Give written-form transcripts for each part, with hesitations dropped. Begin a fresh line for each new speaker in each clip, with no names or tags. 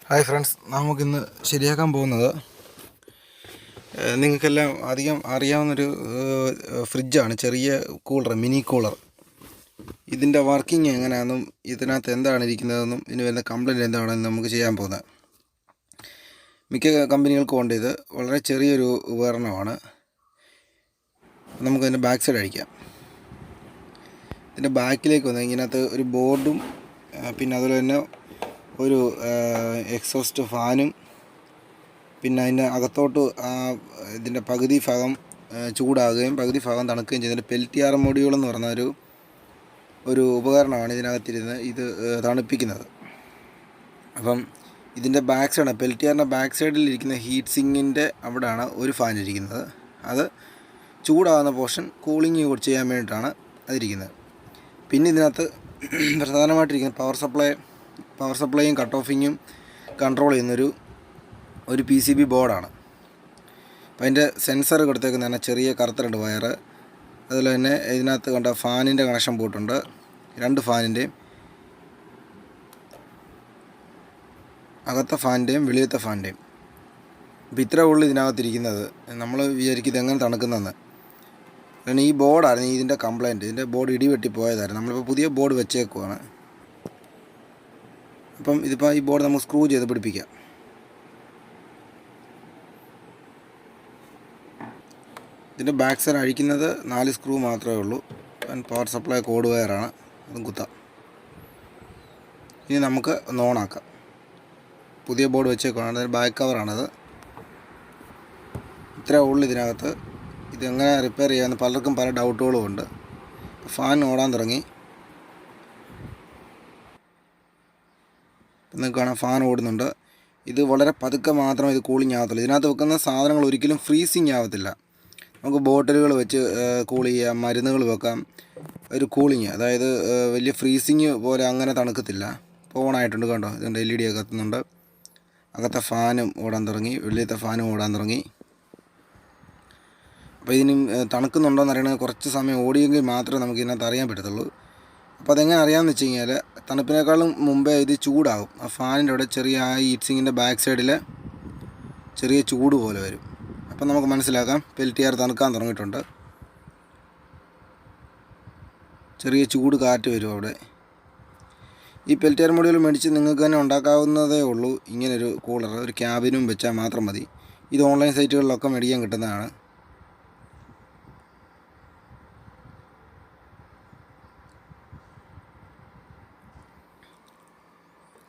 Hi friends, നമുക്കിന്ന് ശരിയാക്കാൻ പോകുന്നത് നിങ്ങൾക്കെല്ലാം അധികം അറിയാവുന്നൊരു ഫ്രിഡ്ജാണ്. ചെറിയ കൂളർ, മിനി കൂളർ. ഇതിൻ്റെ വർക്കിംഗ് എങ്ങനെയാണെന്നും ഇതിനകത്ത് എന്താണ് ഇരിക്കുന്നതെന്നും ഇതിന് വരുന്ന കംപ്ലൈൻറ്റ് എന്താണെന്നും നമുക്ക് ചെയ്യാൻ പോകുന്നത്. മിക്ക കമ്പനികൾക്കും ഉണ്ട്. ഇത് വളരെ ചെറിയൊരു ഉപകരണമാണ്. നമുക്കതിൻ്റെ ബാക്ക് സൈഡ് അഴിക്കാം. ഇതിൻ്റെ ബാക്കിലേക്ക് വന്ന് ഇതിനകത്ത് ഒരു ബോർഡും പിന്നെ അതുപോലെ തന്നെ ഒരു എക്സോസ്റ്റ് ഫാനും പിന്നെ അതിൻ്റെ അകത്തോട്ട് ഇതിൻ്റെ പകുതി ഭാഗം ചൂടാകുകയും പകുതി ഭാഗം തണുക്കുകയും ചെയ്തതിൻ്റെ പെൽറ്റിയർ മൊഡ്യൂൾ എന്ന് പറഞ്ഞ ഒരു ഉപകരണമാണ് ഇതിനകത്തിരുന്ന് ഇത് തണുപ്പിക്കുന്നത്. അപ്പം ഇതിൻ്റെ ബാക്ക് സൈഡ്, പെൽറ്റിയറിൻ്റെ ബാക്ക് സൈഡിലിരിക്കുന്ന ഹീറ്റ് സിങ്കിൻ്റെ അവിടെയാണ് ഒരു ഫാൻ ഇരിക്കുന്നത്. അത് ചൂടാകുന്ന പോർഷൻ കൂളിംഗ് ചെയ്യാൻ വേണ്ടിയിട്ടാണ് അതിരിക്കുന്നത്. പിന്നെ ഇതിനകത്ത് പ്രധാനമായിട്ടിരിക്കുന്നത് പവർ സപ്ലൈയും കട്ട് ഓഫിങ്ങും കൺട്രോൾ ചെയ്യുന്നൊരു PCB ബോർഡാണ്. അപ്പോൾ അതിൻ്റെ സെൻസർ കൊടുത്തേക്കുന്നതാണ് ചെറിയ കറുത്ത വയറ്. അതുപോലെ തന്നെ ഇതിനകത്ത് കണ്ട ഫാനിൻ്റെ കണക്ഷൻ പോയിട്ടുണ്ട്, 2 ഫാനിൻ്റെയും, അകത്തെ ഫാനിൻ്റെയും വെളിയത്തെ ഫാനിൻ്റെയും. അപ്പോൾ ഇത്രേ ഉള്ളൂ ഇതിനകത്തിരിക്കുന്നത്. നമ്മൾ വിചാരിക്കും ഇതെങ്ങനെ തണുക്കുന്നതെന്ന്. കാരണം ഈ ബോർഡായിരുന്നു ഇതിൻ്റെ കംപ്ലൈൻറ്റ്. ഇതിൻ്റെ ബോർഡ് ഇടിവെട്ടി പോയതായിരുന്നു. നമ്മളിപ്പോൾ പുതിയ ബോർഡ് വെച്ചേക്കുവാണ്. അപ്പം ഇതിപ്പോൾ ഈ ബോർഡ് നമുക്ക് സ്ക്രൂ ചെയ്ത് പിടിപ്പിക്കാം. ഇതിൻ്റെ ബാക്ക് സൈഡ് അഴിക്കുന്നത് 4 സ്ക്രൂ മാത്രമേ ഉള്ളൂ. പവർ സപ്ലൈ കോഡ് വയറാണ്, അതും കുത്താം. ഇനി നമുക്ക് ഒന്ന് ഓണാക്കാം. പുതിയ ബോർഡ് വെച്ചേക്കാണ്. അതിൻ്റെ ബാക്ക് കവറാണത്. ഇത്രേ ഉള്ളൂ ഇതിനകത്ത്. ഇതെങ്ങനെ റിപ്പയർ ചെയ്യാമെന്ന് പലർക്കും പല ഡൗട്ടുകളും ഉണ്ട്. ഫാൻ ഓടാൻ തുടങ്ങി. നിങ്ങൾക്ക് കാണാം, ഫാൻ ഓടുന്നുണ്ട്. ഇത് വളരെ പതുക്കെ മാത്രമേ ഇത് കൂളിംഗ് ആകത്തുള്ളൂ. ഇതിനകത്ത് വെക്കുന്ന സാധനങ്ങൾ ഒരിക്കലും ഫ്രീസിങ് ആവത്തില്ല. നമുക്ക് ബോട്ടിലുകൾ വെച്ച് കൂൾ ചെയ്യാം, മരുന്നുകൾ വെക്കാം. ഒരു കൂളിങ്, അതായത് വലിയ ഫ്രീസിങ് പോലെ അങ്ങനെ തണുക്കത്തില്ല. ഇപ്പോൾ ഓണായിട്ടുണ്ട്, കണ്ടോ, ഇതുണ്ട്, LED ഒക്കെ കത്തുന്നുണ്ട്. അകത്തെ ഫാനും ഓടാൻ തുടങ്ങി, വെളിയിലത്തെ ഫാനും ഓടാൻ തുടങ്ങി. അപ്പോൾ ഇതിന് തണുക്കുന്നുണ്ടോ എന്ന് അറിയണമെങ്കിൽ കുറച്ച് സമയം ഓടിയെങ്കിൽ മാത്രമേ നമുക്ക് ഇതിനകത്ത് അറിയാൻ പറ്റത്തുള്ളൂ. അപ്പോൾ അതെങ്ങനെ അറിയാമെന്ന് വെച്ച് കഴിഞ്ഞാൽ, തണുപ്പിനേക്കാളും മുമ്പേ ഇത് ചൂടാകും. ആ ഫാനിൻ്റെ അവിടെ ചെറിയ ഹീറ്റ് സിങ്കിൻ്റെ ബാക്ക് സൈഡിൽ ചെറിയ ചൂട് പോലെ വരും. അപ്പം നമുക്ക് മനസ്സിലാക്കാം പെൽറ്റിയർ തണുക്കാൻ തുടങ്ങിയിട്ടുണ്ട്. ചെറിയ ചൂട് കാറ്റ് വരും അവിടെ. ഈ പെൽറ്റിയർ മൊഡ്യൂൾ മേടിച്ച് നിങ്ങൾക്ക് തന്നെ ഉണ്ടാക്കാവുന്നതേ ഉള്ളൂ. ഇങ്ങനൊരു കൂളർ ഒരു ക്യാബിനും വെച്ചാൽ മാത്രം മതി. ഇത് ഓൺലൈൻ സൈറ്റുകളിലൊക്കെ മേടിക്കാൻ കിട്ടുന്നതാണ്.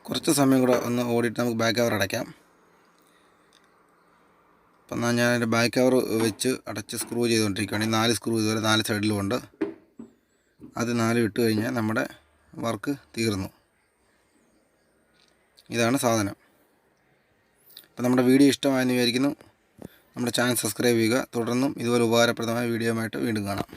കുറച്ച് സമയം കൂടെ ഒന്ന് ഓടിയിട്ട് നമുക്ക് ബാക്ക് കവർ അടയ്ക്കാം. അപ്പം ഞാൻ എൻ്റെ ബാക്ക് കവർ വെച്ച് അടച്ച് സ്ക്രൂ ചെയ്തുകൊണ്ടിരിക്കുകയാണ്. 4 സ്ക്രൂ ഇതുവരെ 4 സൈഡിലും ഉണ്ട്. അത് 4 ഇട്ട് കഴിഞ്ഞാൽ നമ്മുടെ വർക്ക് തീർന്നു. ഇതാണ് സാധനം. അപ്പം നമ്മുടെ വീഡിയോ ഇഷ്ടമായെന്ന് വിചാരിക്കുന്നു. നമ്മുടെ ചാനൽ സബ്സ്ക്രൈബ് ചെയ്യുക. തുടർന്നും ഇതുപോലെ ഉപകാരപ്രദമായ വീഡിയോ ആയിട്ട് വീണ്ടും കാണാം.